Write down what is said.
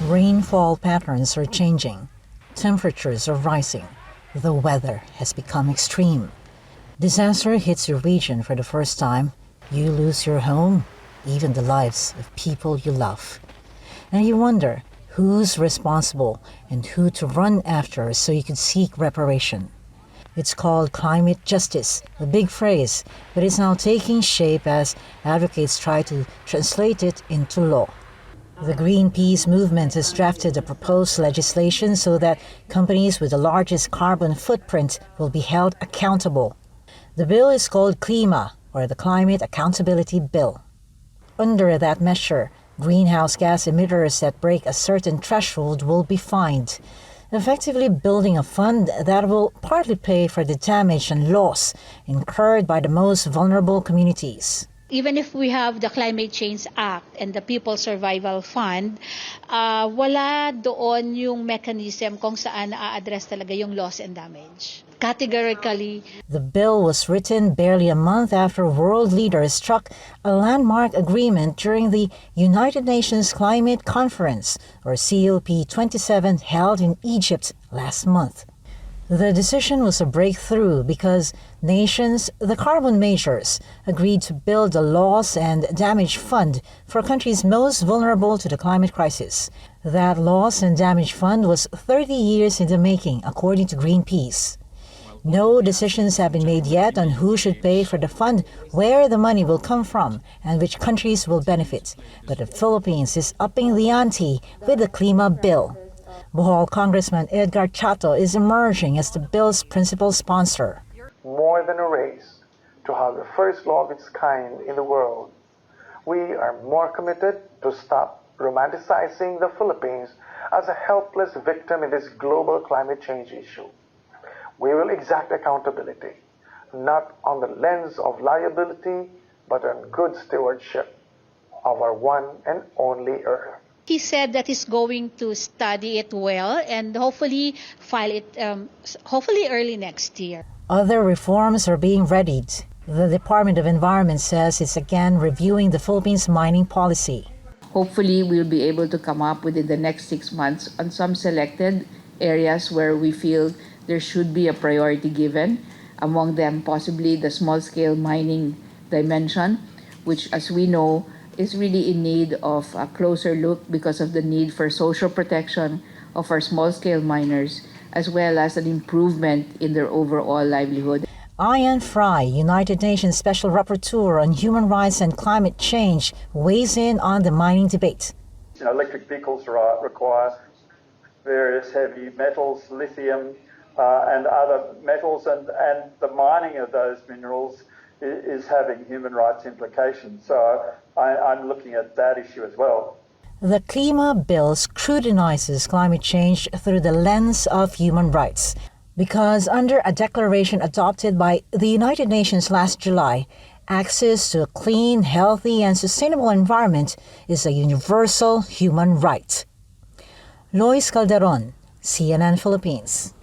Rainfall patterns are changing. Temperatures are rising. The weather has become extreme. Disaster hits your region for the first time. You lose your home, even the lives of people you love. And you wonder who's responsible and who to run after so you could seek reparation. It's called climate justice, a big phrase, but it's now taking shape as advocates try to translate it into law. The Greenpeace movement has drafted a proposed legislation so that companies with the largest carbon footprint will be held accountable. The bill is called CLIMA, or the Climate Accountability Bill. Under that measure, greenhouse gas emitters that break a certain threshold will be fined, effectively building a fund that will partly pay for the damage and loss incurred by the most vulnerable communities. Even if we have the Climate Change Act and the People's Survival Fund, wala doon yung mechanism kung saan na-address talaga yung loss and damage. Categorically. The bill was written barely a month after world leaders struck a landmark agreement during the United Nations Climate Conference, or COP27, held in Egypt last month. The decision was a breakthrough because nations, the carbon majors, agreed to build a loss and damage fund for countries most vulnerable to the climate crisis. That loss and damage fund was 30 years in the making, according to Greenpeace. No decisions have been made yet on who should pay for the fund, where the money will come from, and which countries will benefit. But the Philippines is upping the ante with the CLIMA bill. Bohol Congressman Edgar Chato is emerging as the bill's principal sponsor. More than a race to have the first law of its kind in the world, we are more committed to stop romanticizing the Philippines as a helpless victim in this global climate change issue. We will exact accountability, not on the lens of liability, but on good stewardship of our one and only earth. He said that he's going to study it well and hopefully file it early next year. Other reforms are being readied. The Department of Environment says it's again reviewing the Philippines' mining policy. Hopefully, we'll be able to come up within the next 6 months on some selected areas where we feel there should be a priority given, among them possibly the small-scale mining dimension, which, as we know, is really in need of a closer look because of the need for social protection of our small-scale miners, as well as an improvement in their overall livelihood. Ian Fry, United Nations Special Rapporteur on Human Rights and Climate Change, weighs in on the mining debate. Electric vehicles require various heavy metals, lithium, and other metals, and the mining of those minerals is having human rights implications. So I'm looking at that issue as well. The CLIMA bill scrutinizes climate change through the lens of human rights, because under a declaration adopted by the United Nations last July, access to a clean, healthy, and sustainable environment is a universal human right. Lois Calderon, CNN Philippines.